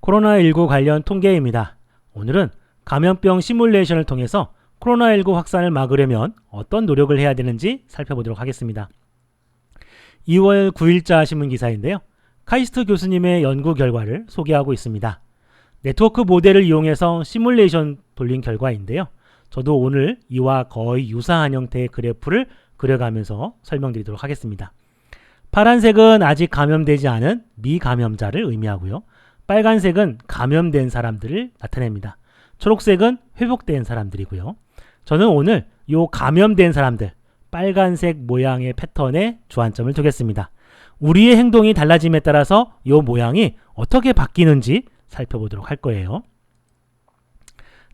코로나19 관련 통계입니다. 오늘은 감염병 시뮬레이션을 통해서 코로나19 확산을 막으려면 어떤 노력을 해야 되는지 살펴보도록 하겠습니다. 2월 9일자 신문 기사인데요. 카이스트 교수님의 연구 결과를 소개하고 있습니다. 네트워크 모델을 이용해서 시뮬레이션 돌린 결과인데요. 저도 오늘 이와 거의 유사한 형태의 그래프를 그려가면서 설명드리도록 하겠습니다. 파란색은 아직 감염되지 않은 미감염자를 의미하고요. 빨간색은 감염된 사람들을 나타냅니다. 초록색은 회복된 사람들이고요. 저는 오늘 이 감염된 사람들, 빨간색 모양의 패턴에 주안점을 두겠습니다. 우리의 행동이 달라짐에 따라서 이 모양이 어떻게 바뀌는지 살펴보도록 할 거예요.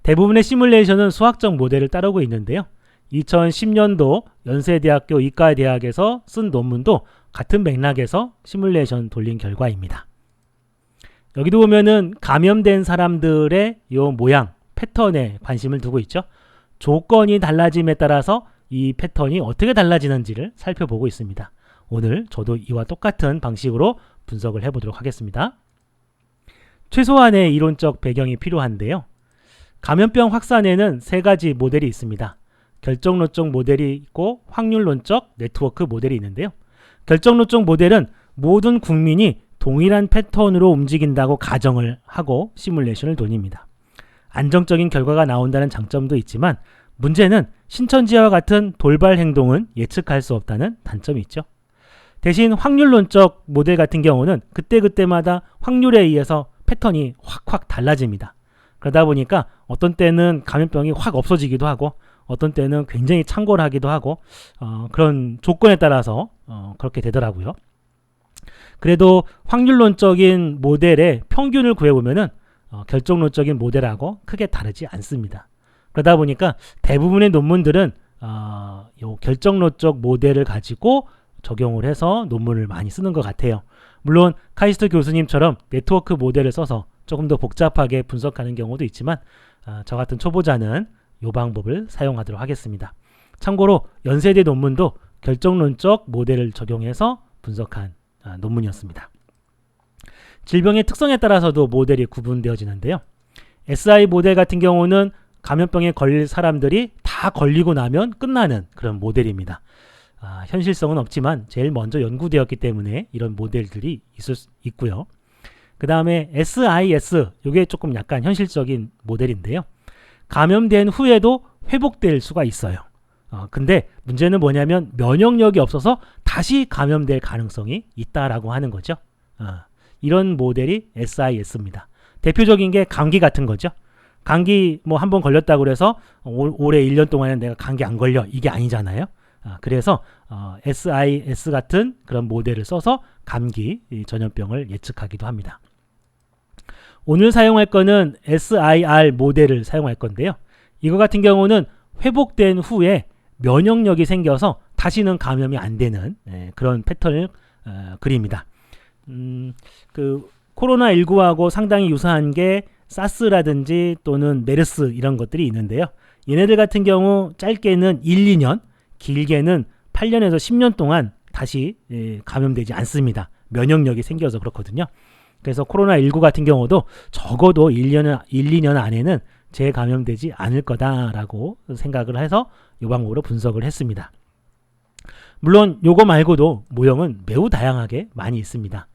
대부분의 시뮬레이션은 수학적 모델을 따르고 있는데요. 2010년도 연세대학교 이과대학에서 쓴 논문도 같은 맥락에서 시뮬레이션 돌린 결과입니다. 여기도 보면은 감염된 사람들의 이 모양, 패턴에 관심을 두고 있죠. 조건이 달라짐에 따라서 이 패턴이 어떻게 달라지는지를 살펴보고 있습니다. 오늘 저도 이와 똑같은 방식으로 분석을 해보도록 하겠습니다. 최소한의 이론적 배경이 필요한데요. 감염병 확산에는 세 가지 모델이 있습니다. 결정론적 모델이 있고 확률론적, 네트워크 모델이 있는데요. 결정론적 모델은 모든 국민이 동일한 패턴으로 움직인다고 가정을 하고 시뮬레이션을 돌립니다. 안정적인 결과가 나온다는 장점도 있지만 문제는 신천지와 같은 돌발 행동은 예측할 수 없다는 단점이 있죠. 대신 확률론적 모델 같은 경우는 그때그때마다 확률에 의해서 패턴이 확 달라집니다. 그러다 보니까 어떤 때는 감염병이 확 없어지기도 하고 어떤 때는 굉장히 창궐하기도 하고 그런 조건에 따라서 그렇게 되더라고요. 그래도 확률론적인 모델의 평균을 구해보면은 결정론적인 모델하고 크게 다르지 않습니다. 그러다 보니까 대부분의 논문들은 요 결정론적 모델을 가지고 적용을 해서 논문을 많이 쓰는 것 같아요. 물론 카이스트 교수님처럼 네트워크 모델을 써서 조금 더 복잡하게 분석하는 경우도 있지만 저 같은 초보자는 이 방법을 사용하도록 하겠습니다. 참고로 연세대 논문도 결정론적 모델을 적용해서 분석한 논문이었습니다. 질병의 특성에 따라서도 모델이 구분되어지는데요. SI 모델 같은 경우는 감염병에 걸릴 사람들이 다 걸리고 나면 끝나는 그런 모델입니다. 현실성은 없지만 제일 먼저 연구되었기 때문에 이런 모델들이 있고요. 그 다음에 SIS, 이게 조금 약간 현실적인 모델인데요. 감염된 후에도 회복될 수가 있어요. 근데 문제는 뭐냐면 면역력이 없어서 다시 감염될 가능성이 있다라고 하는 거죠. 이런 모델이 SIS입니다. 대표적인 게 감기 같은 거죠. 감기 뭐 한번 걸렸다고 그래서 올해 1년 동안은 내가 감기 안 걸려, 이게 아니잖아요. 그래서 SIS 같은 그런 모델을 써서 감기 전염병을 예측하기도 합니다. 오늘 사용할 거는 SIR 모델을 사용할 건데요. 이거 같은 경우는 회복된 후에 면역력이 생겨서 다시는 감염이 안 되는 그런 패턴을 그립니다. 그 코로나19하고 상당히 유사한 게 사스라든지 또는 메르스 이런 것들이 있는데요. 얘네들 같은 경우 짧게는 1, 2년, 길게는 8년에서 10년 동안 다시 감염되지 않습니다. 면역력이 생겨서 그렇거든요. 그래서 코로나19 같은 경우도 적어도 1, 2년 안에는 재감염되지 않을 거다라고 생각을 해서 이 방법으로 분석을 했습니다. 물론 요거 말고도 모형은 매우 다양하게 많이 있습니다.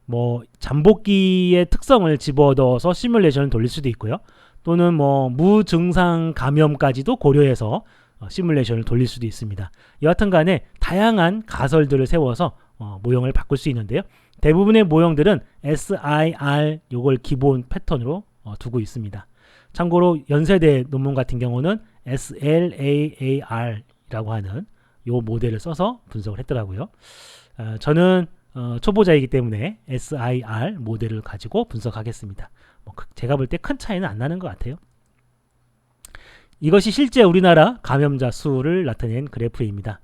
뭐 잠복기의 특성을 집어넣어서 시뮬레이션을 돌릴 수도 있고요. 또는 뭐 무증상 감염까지도 고려해서 시뮬레이션을 돌릴 수도 있습니다. 여하튼 간에 다양한 가설들을 세워서 모형을 바꿀 수 있는데요. 대부분의 모형들은 SIR 요걸 기본 패턴으로 두고 있습니다. 참고로 연세대 논문 같은 경우는 SLAAR이라고 하는 요 모델을 써서 분석을 했더라고요. 저는 초보자이기 때문에 SIR 모델을 가지고 분석하겠습니다. 제가 볼 때 큰 차이는 안 나는 것 같아요. 이것이 실제 우리나라 감염자 수를 나타낸 그래프입니다.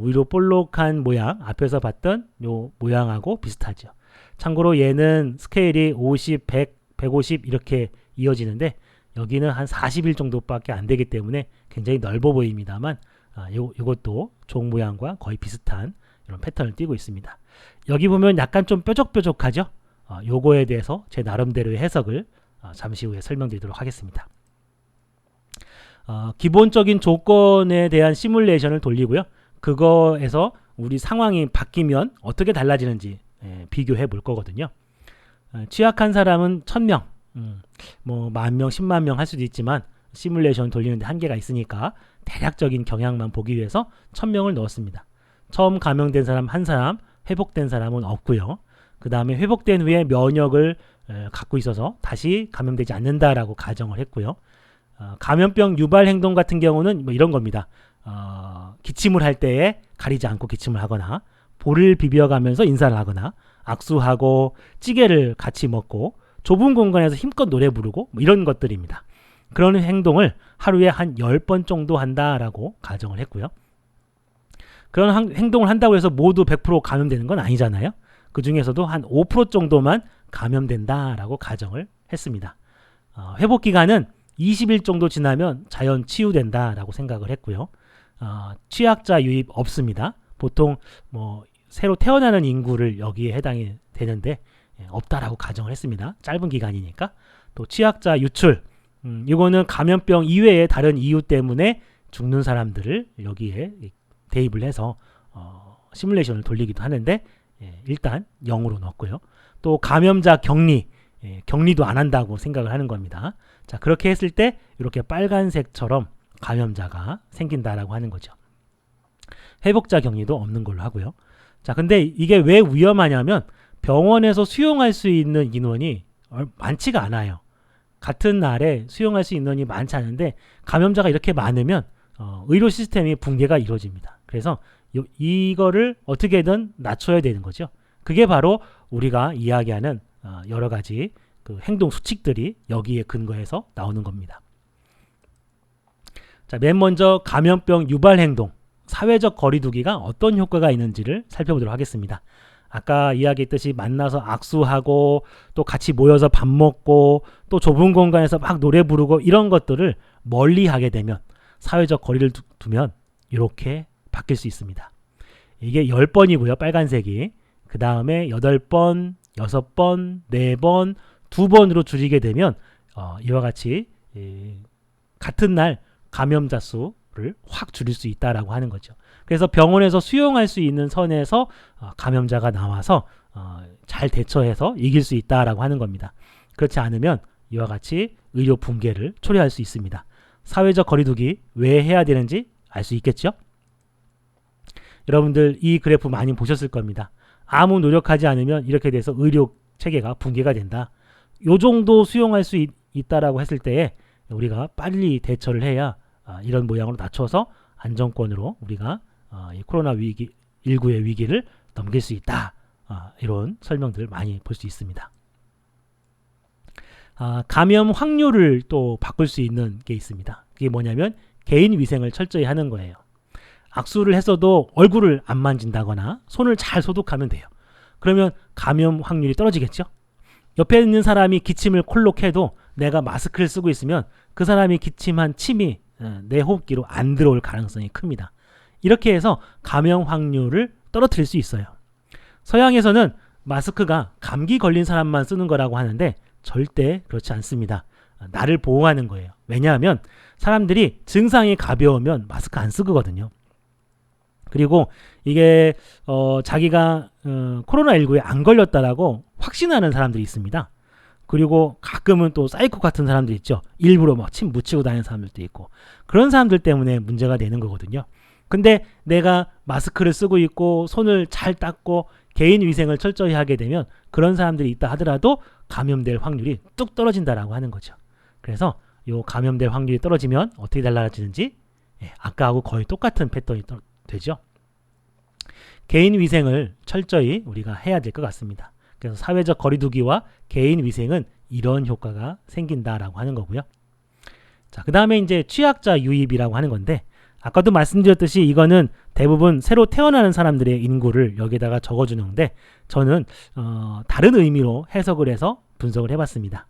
위로 볼록한 모양, 앞에서 봤던 요 모양하고 비슷하죠. 참고로 얘는 스케일이 50, 100, 150 이렇게 이어지는데 여기는 한 40일 정도밖에 안 되기 때문에 굉장히 넓어 보입니다만 이것도 종 모양과 거의 비슷한 이런 패턴을 띠고 있습니다. 여기 보면 약간 좀 뾰족뾰족하죠. 요거에 대해서 제 나름대로의 해석을 잠시 후에 설명드리도록 하겠습니다. 기본적인 조건에 대한 시뮬레이션을 돌리고요. 그거에서 우리 상황이 바뀌면 어떻게 달라지는지 비교해 볼 거거든요. 취약한 사람은 1000명, 뭐 10,000명, 10만 명 할 수도 있지만 시뮬레이션 돌리는데 한계가 있으니까 대략적인 경향만 보기 위해서 1000명을 넣었습니다. 처음 감염된 사람 한 사람, 회복된 사람은 없고요. 그 다음에 회복된 후에 면역을 갖고 있어서 다시 감염되지 않는다라고 가정을 했고요. 감염병 유발 행동 같은 경우는 뭐 이런 겁니다. 기침을 할 때에 가리지 않고 기침을 하거나 볼을 비벼가면서 인사를 하거나 악수하고 찌개를 같이 먹고 좁은 공간에서 힘껏 노래 부르고 뭐 이런 것들입니다. 그런 행동을 하루에 한 10번 정도 한다라고 가정을 했고요. 그런 행동을 한다고 해서 모두 100% 감염되는 건 아니잖아요. 그 중에서도 한 5% 정도만 감염된다라고 가정을 했습니다. 회복 기간은 20일 정도 지나면 자연 치유된다라고 생각을 했고요. 취약자 유입 없습니다. 보통 뭐 새로 태어나는 인구를 여기에 해당이 되는데 없다라고 가정을 했습니다. 짧은 기간이니까. 또 취약자 유출, 이거는 감염병 이외의 다른 이유 때문에 죽는 사람들을 여기에 대입을 해서 시뮬레이션을 돌리기도 하는데 일단 0으로 넣었고요. 또 감염자 격리, 격리도 안 한다고 생각을 하는 겁니다. 자, 그렇게 했을 때 이렇게 빨간색처럼 감염자가 생긴다라고 하는 거죠. 회복자 격리도 없는 걸로 하고요. 자, 근데 이게 왜 위험하냐면 병원에서 수용할 수 있는 인원이 많지가 않아요. 같은 날에 수용할 수 있는 인원이 많지 않은데 감염자가 이렇게 많으면 의료 시스템이 붕괴가 이루어집니다. 그래서 이거를 어떻게든 낮춰야 되는 거죠. 그게 바로 우리가 이야기하는 여러 가지 그 행동 수칙들이 여기에 근거해서 나오는 겁니다. 자, 맨 먼저 감염병 유발 행동, 사회적 거리두기가 어떤 효과가 있는지를 살펴보도록 하겠습니다. 아까 이야기했듯이 만나서 악수하고 또 같이 모여서 밥 먹고 또 좁은 공간에서 막 노래 부르고 이런 것들을 멀리 하게 되면 사회적 거리를 두면 이렇게 바뀔 수 있습니다. 이게 10번이고요. 빨간색이. 그 다음에 8번, 6번, 4번, 2번으로 줄이게 되면 이와 같이 같은 날 감염자 수를 확 줄일 수 있다라고 하는 거죠. 그래서 병원에서 수용할 수 있는 선에서 감염자가 나와서 잘 대처해서 이길 수 있다라고 하는 겁니다. 그렇지 않으면 이와 같이 의료 붕괴를 초래할 수 있습니다. 사회적 거리두기 왜 해야 되는지 알 수 있겠죠? 여러분들 이 그래프 많이 보셨을 겁니다. 아무 노력하지 않으면 이렇게 돼서 의료 체계가 붕괴가 된다. 요 정도 수용할 수 있다라고 했을 때에 우리가 빨리 대처를 해야 이런 모양으로 낮춰서 안정권으로 우리가 이 코로나 위기 19의 위기를 넘길 수 있다. 이런 설명들을 많이 볼 수 있습니다. 감염 확률을 또 바꿀 수 있는 게 있습니다. 그게 뭐냐면 개인 위생을 철저히 하는 거예요. 악수를 했어도 얼굴을 안 만진다거나 손을 잘 소독하면 돼요. 그러면 감염 확률이 떨어지겠죠? 옆에 있는 사람이 기침을 콜록해도 내가 마스크를 쓰고 있으면 그 사람이 기침한 침이 내 호흡기로 안 들어올 가능성이 큽니다. 이렇게 해서 감염 확률을 떨어뜨릴 수 있어요. 서양에서는 마스크가 감기 걸린 사람만 쓰는 거라고 하는데 절대 그렇지 않습니다. 나를 보호하는 거예요. 왜냐하면 사람들이 증상이 가벼우면 마스크 안 쓰거든요. 그리고 이게 자기가 코로나19에 안 걸렸다라고 확신하는 사람들이 있습니다. 그리고 가끔은 또 사이코 같은 사람들 있죠. 일부러 막 침 묻히고 다니는 사람들도 있고 그런 사람들 때문에 문제가 되는 거거든요. 근데 내가 마스크를 쓰고 있고 손을 잘 닦고 개인 위생을 철저히 하게 되면 그런 사람들이 있다 하더라도 감염될 확률이 뚝 떨어진다라고 하는 거죠. 그래서 요 감염될 확률이 떨어지면 어떻게 달라지는지 아까하고 거의 똑같은 패턴이 되죠. 개인 위생을 철저히 우리가 해야 될 것 같습니다. 그래서 사회적 거리두기와 개인 위생은 이런 효과가 생긴다라고 하는 거고요. 자, 그 다음에 이제 취약자 유입이라고 하는 건데 아까도 말씀드렸듯이 이거는 대부분 새로 태어나는 사람들의 인구를 여기다가 적어주는데 저는 다른 의미로 해석을 해서 분석을 해봤습니다.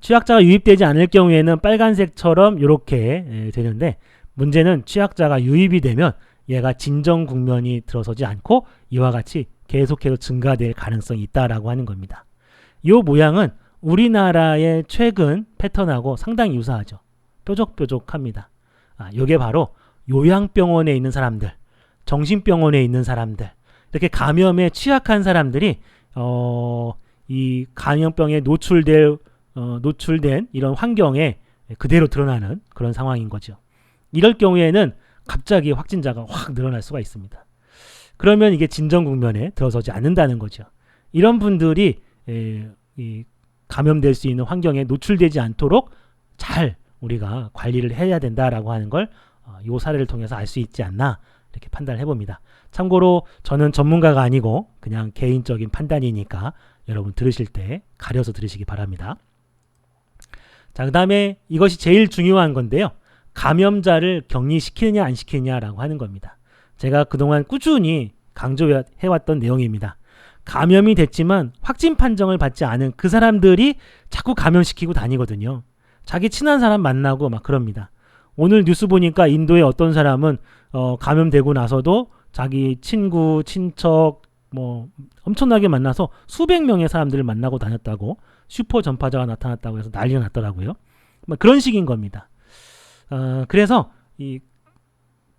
취약자가 유입되지 않을 경우에는 빨간색처럼 이렇게 되는데 문제는 취약자가 유입이 되면 얘가 진정 국면이 들어서지 않고 이와 같이 계속해서 증가될 가능성이 있다라고 하는 겁니다. 이 모양은 우리나라의 최근 패턴하고 상당히 유사하죠. 뾰족뾰족합니다. 이게 바로 요양병원에 있는 사람들, 정신병원에 있는 사람들, 이렇게 감염에 취약한 사람들이 이 감염병에 노출된 이런 환경에 그대로 드러나는 그런 상황인 거죠. 이럴 경우에는 갑자기 확진자가 확 늘어날 수가 있습니다. 그러면 이게 진정 국면에 들어서지 않는다는 거죠. 이런 분들이 이 감염될 수 있는 환경에 노출되지 않도록 잘 우리가 관리를 해야 된다라고 하는 걸 이 사례를 통해서 알 수 있지 않나 이렇게 판단을 해봅니다. 참고로 저는 전문가가 아니고 그냥 개인적인 판단이니까 여러분 들으실 때 가려서 들으시기 바랍니다. 자, 그 다음에 이것이 제일 중요한 건데요. 감염자를 격리시키느냐 안 시키느냐라고 하는 겁니다. 제가 그동안 꾸준히 강조해왔던 내용입니다. 감염이 됐지만 확진 판정을 받지 않은 그 사람들이 자꾸 감염시키고 다니거든요. 자기 친한 사람 만나고 막 그럽니다. 오늘 뉴스 보니까 인도의 어떤 사람은 감염되고 나서도 자기 친구, 친척 뭐 엄청나게 만나서 수백 명의 사람들을 만나고 다녔다고, 슈퍼 전파자가 나타났다고 해서 난리가 났더라고요. 그런 식인 겁니다. 그래서 이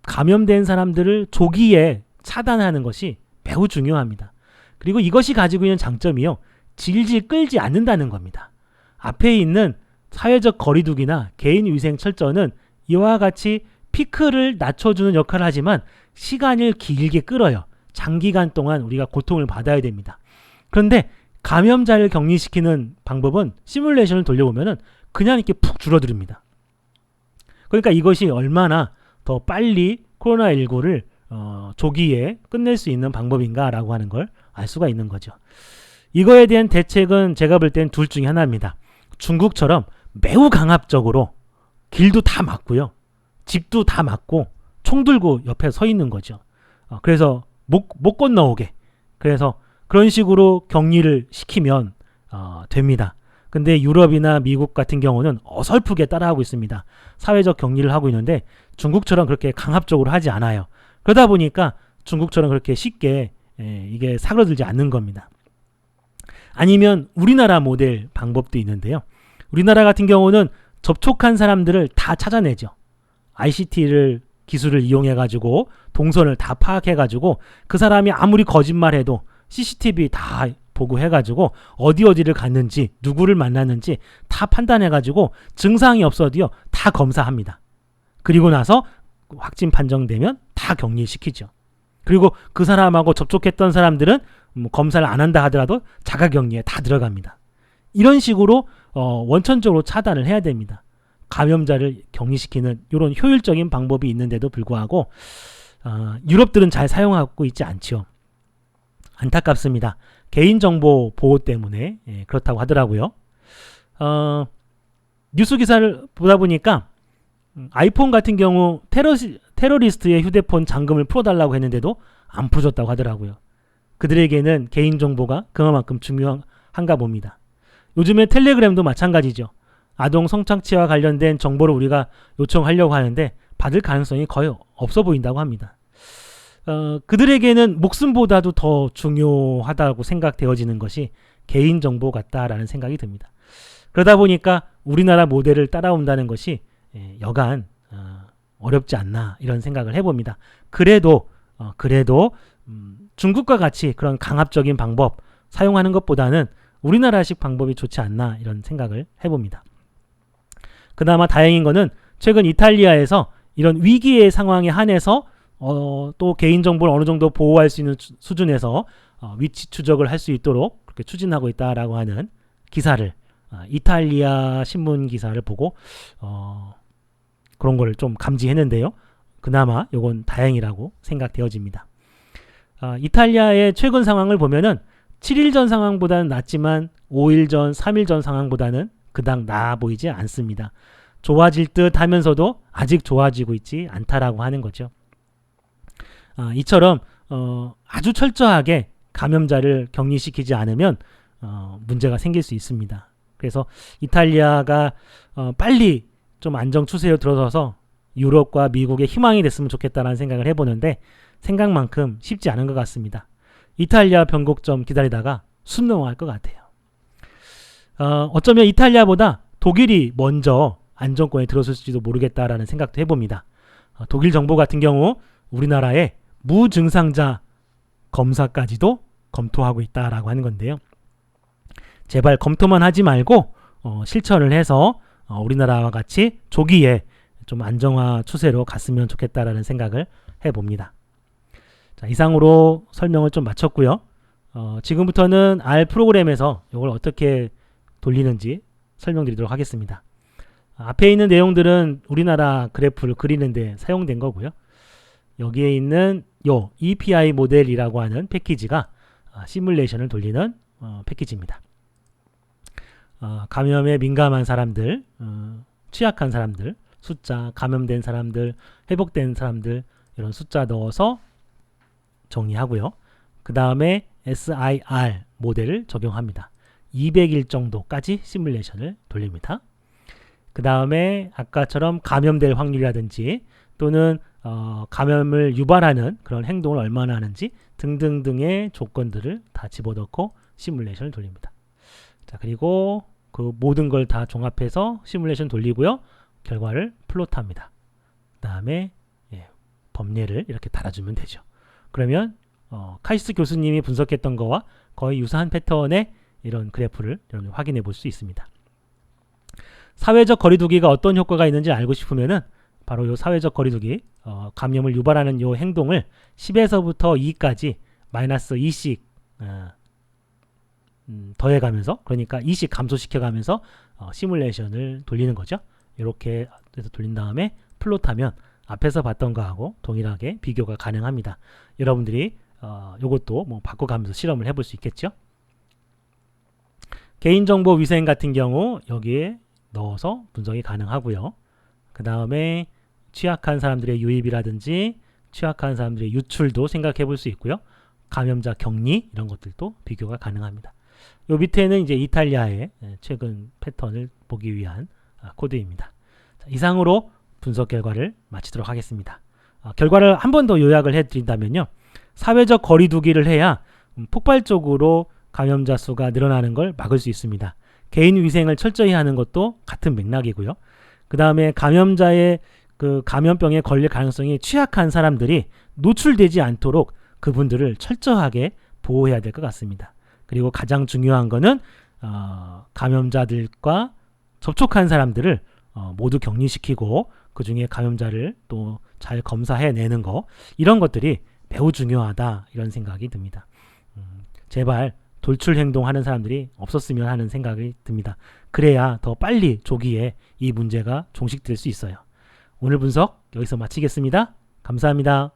감염된 사람들을 조기에 차단하는 것이 매우 중요합니다. 그리고 이것이 가지고 있는 장점이요, 질질 끌지 않는다는 겁니다. 앞에 있는 사회적 거리두기나 개인위생 철저는 이와 같이 피크를 낮춰주는 역할을 하지만 시간을 길게 끌어요. 장기간 동안 우리가 고통을 받아야 됩니다. 그런데 감염자를 격리시키는 방법은 시뮬레이션을 돌려보면 그냥 이렇게 푹 줄어듭니다. 그러니까 이것이 얼마나 더 빨리 코로나19를 조기에 끝낼 수 있는 방법인가라고 하는 걸 알 수가 있는 거죠. 이거에 대한 대책은 제가 볼 땐 둘 중에 하나입니다. 중국처럼 매우 강압적으로 길도 다 막고요, 집도 다 막고 총 들고 옆에 서 있는 거죠. 그래서 못 건너오게, 그래서 그런 식으로 격리를 시키면 됩니다. 근데 유럽이나 미국 같은 경우는 어설프게 따라하고 있습니다. 사회적 격리를 하고 있는데 중국처럼 그렇게 강압적으로 하지 않아요. 그러다 보니까 중국처럼 그렇게 쉽게 이게 사그러들지 않는 겁니다. 아니면 우리나라 모델 방법도 있는데요. 우리나라 같은 경우는 접촉한 사람들을 다 찾아내죠. ICT를 기술을 이용해가지고 동선을 다 파악해가지고 그 사람이 아무리 거짓말해도 CCTV 다 보고 해가지고 어디를 갔는지 누구를 만났는지 다 판단해가지고 증상이 없어도요 다 검사합니다. 그리고 나서 확진 판정되면 다 격리시키죠. 그리고 그 사람하고 접촉했던 사람들은 검사를 안 한다 하더라도 자가격리에 다 들어갑니다. 이런 식으로 원천적으로 차단을 해야 됩니다. 감염자를 격리시키는 이런 효율적인 방법이 있는데도 불구하고 유럽들은 잘 사용하고 있지 않죠. 안타깝습니다. 개인정보 보호 때문에 그렇다고 하더라고요. 뉴스 기사를 보다 보니까 아이폰 같은 경우 테러리스트의 휴대폰 잠금을 풀어달라고 했는데도 안 풀어줬다고 하더라고요. 그들에게는 개인정보가 그만큼 중요한가 봅니다. 요즘에 텔레그램도 마찬가지죠. 아동 성착취와 관련된 정보를 우리가 요청하려고 하는데 받을 가능성이 거의 없어 보인다고 합니다. 그들에게는 목숨보다도 더 중요하다고 생각되어지는 것이 개인정보 같다라는 생각이 듭니다. 그러다 보니까 우리나라 모델을 따라온다는 것이 여간 어렵지 않나 이런 생각을 해봅니다. 그래도 중국과 같이 그런 강압적인 방법 사용하는 것보다는 우리나라식 방법이 좋지 않나 이런 생각을 해봅니다. 그나마 다행인 거는 최근 이탈리아에서 이런 위기의 상황에 한해서 또 개인정보를 어느 정도 보호할 수 있는 수준에서 위치 추적을 할 수 있도록 그렇게 추진하고 있다라고 하는 기사를 이탈리아 신문 기사를 보고 그런 걸 좀 감지했는데요. 그나마 이건 다행이라고 생각되어집니다. 이탈리아의 최근 상황을 보면은 7일 전 상황보다는 낫지만 5일 전, 3일 전 상황보다는 그닥 나아 보이지 않습니다. 좋아질 듯 하면서도 아직 좋아지고 있지 않다라고 하는 거죠. 이처럼 아주 철저하게 감염자를 격리시키지 않으면 문제가 생길 수 있습니다. 그래서 이탈리아가 빨리 좀 안정 추세로 들어서서 유럽과 미국의 희망이 됐으면 좋겠다는 생각을 해보는데 생각만큼 쉽지 않은 것 같습니다. 이탈리아 변곡점 기다리다가 순 넘어갈 것 같아요. 어쩌면 이탈리아보다 독일이 먼저 안정권에 들어섰을지도 모르겠다라는 생각도 해봅니다. 독일 정부 같은 경우 우리나라의 무증상자 검사까지도 검토하고 있다라고 하는 건데요. 제발 검토만 하지 말고 실천을 해서 우리나라와 같이 조기에 좀 안정화 추세로 갔으면 좋겠다라는 생각을 해봅니다. 자, 이상으로 설명을 좀 마쳤고요. 지금부터는 R 프로그램에서 이걸 어떻게 돌리는지 설명드리도록 하겠습니다. 앞에 있는 내용들은 우리나라 그래프를 그리는데 사용된 거고요. 여기에 있는 요 EPI 모델이라고 하는 패키지가 시뮬레이션을 돌리는 패키지입니다. 감염에 민감한 사람들, 취약한 사람들, 숫자, 감염된 사람들, 회복된 사람들 이런 숫자 넣어서 정리하고요. 그 다음에 SIR 모델을 적용합니다. 200일 정도까지 시뮬레이션을 돌립니다. 그 다음에 아까처럼 감염될 확률이라든지 또는 감염을 유발하는 그런 행동을 얼마나 하는지 등등등의 조건들을 다 집어넣고 시뮬레이션을 돌립니다. 자, 그리고 그 모든 걸 다 종합해서 시뮬레이션 돌리고요. 결과를 플롯합니다. 그 다음에 범례를 이렇게 달아주면 되죠. 그러면 카이스트 교수님이 분석했던 거와 거의 유사한 패턴의 이런 그래프를 여러분 확인해 볼 수 있습니다. 사회적 거리두기가 어떤 효과가 있는지 알고 싶으면은 바로 이 사회적 거리두기 감염을 유발하는 이 행동을 10에서부터 2까지 마이너스 2씩 더해가면서, 그러니까 2씩 감소시켜가면서 시뮬레이션을 돌리는 거죠. 이렇게 해서 돌린 다음에 플롯하면 앞에서 봤던 거하고 동일하게 비교가 가능합니다. 여러분들이 이것도 뭐 바꿔가면서 실험을 해볼 수 있겠죠. 개인정보 위생 같은 경우 여기에 넣어서 분석이 가능하고요. 그 다음에 취약한 사람들의 유입이라든지 취약한 사람들의 유출도 생각해 볼 수 있고요. 감염자 격리 이런 것들도 비교가 가능합니다. 요 밑에는 이제 이탈리아의 최근 패턴을 보기 위한 코드입니다. 자, 이상으로 분석 결과를 마치도록 하겠습니다. 결과를 한 번 더 요약을 해드린다면요. 사회적 거리두기를 해야 폭발적으로 감염자 수가 늘어나는 걸 막을 수 있습니다. 개인 위생을 철저히 하는 것도 같은 맥락이고요. 그 다음에 감염자의 그 감염병에 걸릴 가능성이 취약한 사람들이 노출되지 않도록 그분들을 철저하게 보호해야 될 것 같습니다. 그리고 가장 중요한 거는 감염자들과 접촉한 사람들을 모두 격리시키고 그 중에 감염자를 또 잘 검사해내는 거, 이런 것들이 매우 중요하다 이런 생각이 듭니다. 제발 돌출 행동하는 사람들이 없었으면 하는 생각이 듭니다. 그래야 더 빨리 조기에 이 문제가 종식될 수 있어요. 오늘 분석 여기서 마치겠습니다. 감사합니다.